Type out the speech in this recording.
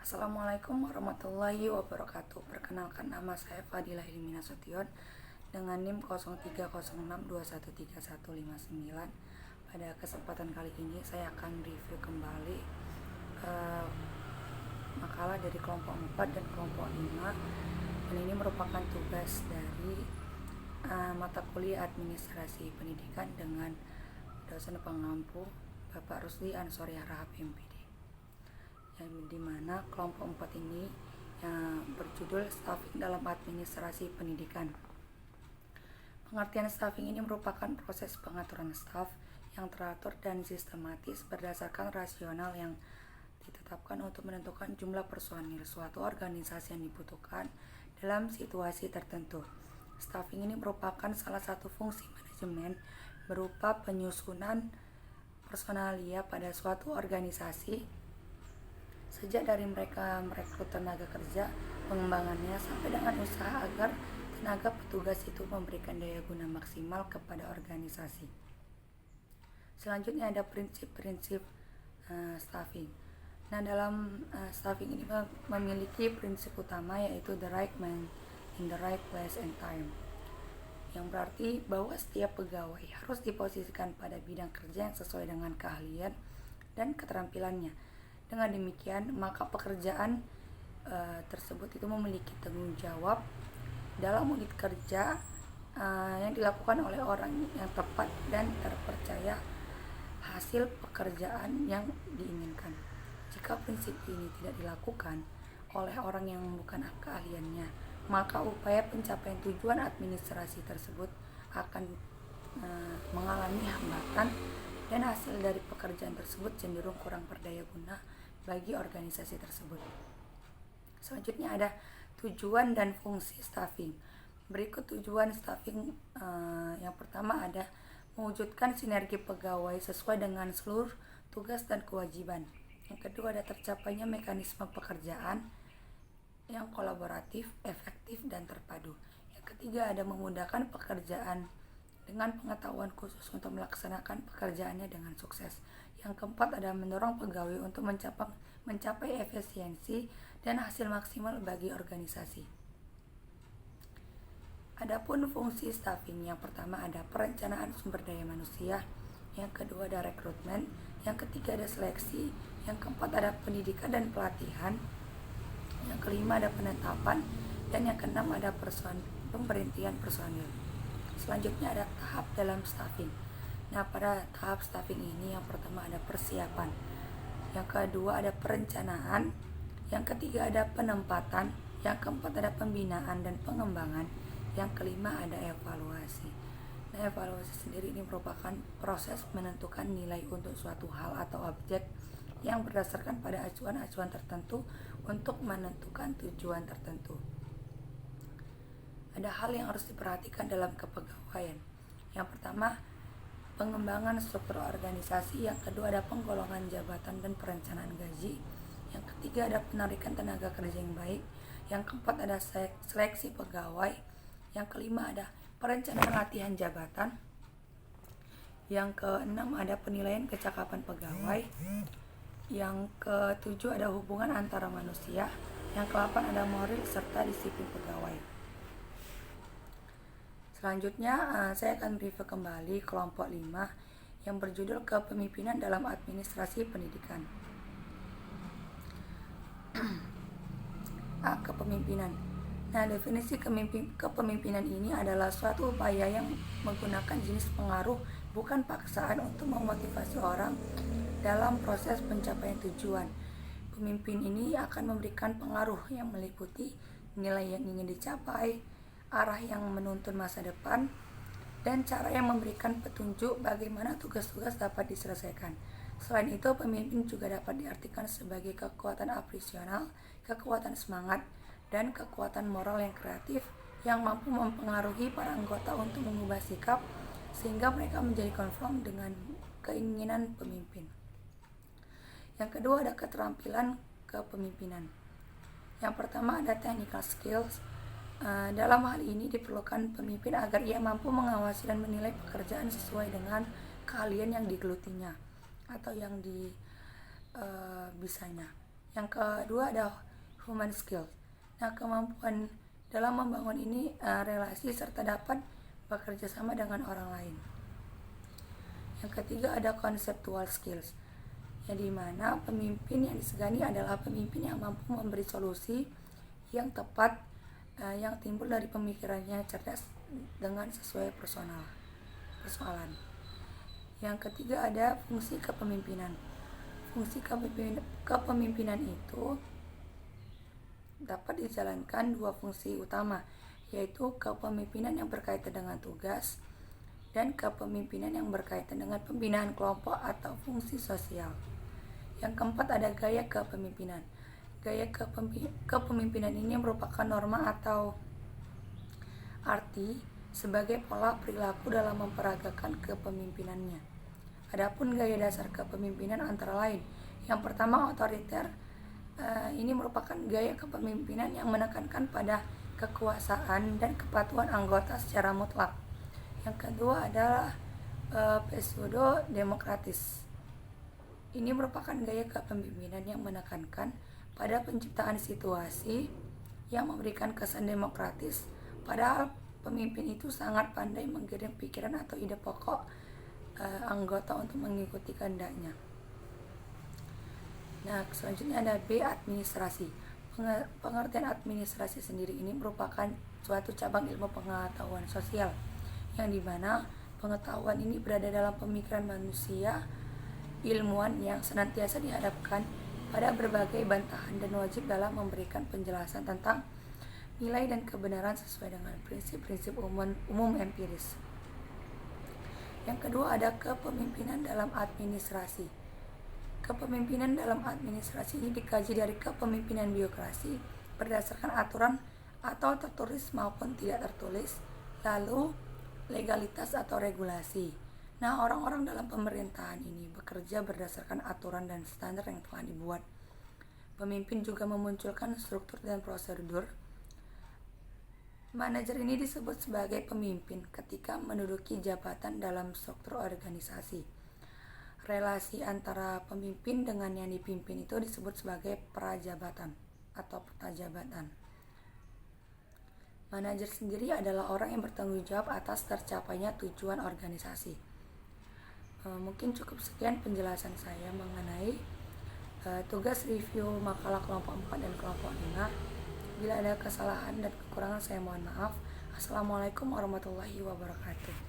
Assalamualaikum warahmatullahi wabarakatuh. Perkenalkan, nama saya Fadilah Ilmina Sution dengan NIM 0306213159. Pada kesempatan kali ini saya akan review kembali makalah dari kelompok 4 dan kelompok 5. Dan ini merupakan tugas dari mata kuliah Administrasi Pendidikan dengan dosen pengampu Bapak Rusdi Ansori Harahap MPD, yang dimana kelompok 4 ini yang berjudul Staffing dalam Administrasi Pendidikan. Pengertian staffing ini merupakan proses pengaturan staf yang teratur dan sistematis berdasarkan rasional yang ditetapkan untuk menentukan jumlah personil suatu organisasi yang dibutuhkan dalam situasi tertentu. Staffing ini merupakan salah satu fungsi manajemen berupa penyusunan personalia pada suatu organisasi, sejak dari mereka merekrut tenaga kerja, pengembangannya, sampai dengan usaha agar tenaga petugas itu memberikan daya guna maksimal kepada organisasi. Selanjutnya ada prinsip-prinsip staffing. Nah, dalam staffing ini memiliki prinsip utama, yaitu the right man in the right place and time, yang berarti bahwa setiap pegawai harus diposisikan pada bidang kerja yang sesuai dengan keahlian dan keterampilannya. Dengan demikian, maka pekerjaan tersebut itu memiliki tanggung jawab dalam unit kerja yang dilakukan oleh orang yang tepat dan terpercaya hasil pekerjaan yang diinginkan. Jika prinsip ini tidak dilakukan oleh orang yang bukan keahliannya, maka upaya pencapaian tujuan administrasi tersebut akan mengalami hambatan dan hasil dari pekerjaan tersebut cenderung kurang berdaya guna bagi organisasi tersebut. Selanjutnya ada tujuan dan fungsi staffing. Berikut tujuan staffing. Yang pertama ada mewujudkan sinergi pegawai sesuai dengan seluruh tugas dan kewajiban. Yang kedua ada tercapainya mekanisme pekerjaan yang kolaboratif, efektif, dan terpadu. Yang ketiga ada memudahkan pekerjaan dengan pengetahuan khusus untuk melaksanakan pekerjaannya dengan sukses. Yang keempat ada mendorong pegawai untuk mencapai efisiensi dan hasil maksimal bagi organisasi. Adapun fungsi staffing, yang pertama ada perencanaan sumber daya manusia, yang kedua ada rekrutmen, yang ketiga ada seleksi, yang keempat ada pendidikan dan pelatihan, yang kelima ada penetapan, dan yang keenam ada pemberhentian personil. Selanjutnya ada tahap dalam staffing. Nah, pada tahap staffing ini yang pertama ada persiapan, yang kedua ada perencanaan, yang ketiga ada penempatan, yang keempat ada pembinaan dan pengembangan, yang kelima ada evaluasi. Nah, evaluasi sendiri ini merupakan proses menentukan nilai untuk suatu hal atau objek yang berdasarkan pada acuan-acuan tertentu untuk menentukan tujuan tertentu. Ada hal yang harus diperhatikan dalam kepegawaian. Yang pertama, pengembangan struktur organisasi. Yang kedua ada penggolongan jabatan dan perencanaan gaji. Yang ketiga ada penarikan tenaga kerja yang baik. Yang keempat ada seleksi pegawai. Yang kelima ada perencanaan latihan jabatan. Yang keenam ada penilaian kecakapan pegawai. Yang ketujuh ada hubungan antara manusia. Yang kedelapan ada moral serta disiplin pegawai. Selanjutnya saya akan review kembali kelompok 5 yang berjudul Kepemimpinan dalam Administrasi Pendidikan. Kepemimpinan. Nah, definisi kepemimpinan ini adalah suatu upaya yang menggunakan jenis pengaruh, bukan paksaan, untuk memotivasi orang dalam proses pencapaian tujuan. Pemimpin ini akan memberikan pengaruh yang meliputi nilai yang ingin dicapai, arah yang menuntun masa depan, dan cara yang memberikan petunjuk bagaimana tugas-tugas dapat diselesaikan. Selain itu, pemimpin juga dapat diartikan sebagai kekuatan apresisional, kekuatan semangat, dan kekuatan moral yang kreatif yang mampu mempengaruhi para anggota untuk mengubah sikap sehingga mereka menjadi konform dengan keinginan pemimpin. Yang kedua ada keterampilan kepemimpinan. Yang pertama ada technical skills. Dalam hal ini diperlukan pemimpin agar ia mampu mengawasi dan menilai pekerjaan sesuai dengan keahlian yang digelutinya atau yang bisanya. Yang kedua ada human skills. Nah, kemampuan dalam membangun ini relasi serta dapat bekerja sama dengan orang lain. Yang ketiga ada conceptual skills, yang dimana pemimpin yang disegani adalah pemimpin yang mampu memberi solusi yang tepat yang timbul dari pemikirannya cerdas dengan sesuai persoalan. Yang ketiga ada fungsi kepemimpinan. Fungsi kepemimpinan itu dapat dijalankan dua fungsi utama, yaitu kepemimpinan yang berkaitan dengan tugas dan kepemimpinan yang berkaitan dengan pembinaan kelompok atau fungsi sosial. Yang keempat ada gaya kepemimpinan. Gaya kepemimpinan ini merupakan norma atau arti sebagai pola perilaku dalam memperagakan kepemimpinannya. Adapun gaya dasar kepemimpinan antara lain, yang pertama otoriter. Ini merupakan gaya kepemimpinan yang menekankan pada kekuasaan dan kepatuhan anggota secara mutlak. Yang kedua adalah pseudo demokratis. Ini merupakan gaya kepemimpinan yang menekankan pada penciptaan situasi yang memberikan kesan demokratis, padahal pemimpin itu sangat pandai menggiring pikiran atau ide pokok anggota untuk mengikuti kehendaknya. Nah, selanjutnya ada B, administrasi. Pengertian administrasi sendiri ini merupakan suatu cabang ilmu pengetahuan sosial, yang dimana pengetahuan ini berada dalam pemikiran manusia ilmuwan yang senantiasa dihadapkan pada berbagai bantahan dan wajib dalam memberikan penjelasan tentang nilai dan kebenaran sesuai dengan prinsip-prinsip umum empiris. Yang kedua ada kepemimpinan dalam administrasi. Kepemimpinan dalam administrasi ini dikaji dari kepemimpinan birokrasi berdasarkan aturan atau tertulis maupun tidak tertulis, lalu legalitas atau regulasi. Nah, orang-orang dalam pemerintahan ini bekerja berdasarkan aturan dan standar yang telah dibuat. Pemimpin juga memunculkan struktur dan prosedur. Manajer ini disebut sebagai pemimpin ketika menduduki jabatan dalam struktur organisasi. Relasi antara pemimpin dengan yang dipimpin itu disebut sebagai prajabatan atau petajabatan. Manajer sendiri adalah orang yang bertanggung jawab atas tercapainya tujuan organisasi. Mungkin cukup sekian penjelasan saya mengenai tugas review makalah kelompok 4 dan kelompok 5. Bila ada kesalahan dan kekurangan saya mohon maaf. Assalamualaikum warahmatullahi wabarakatuh.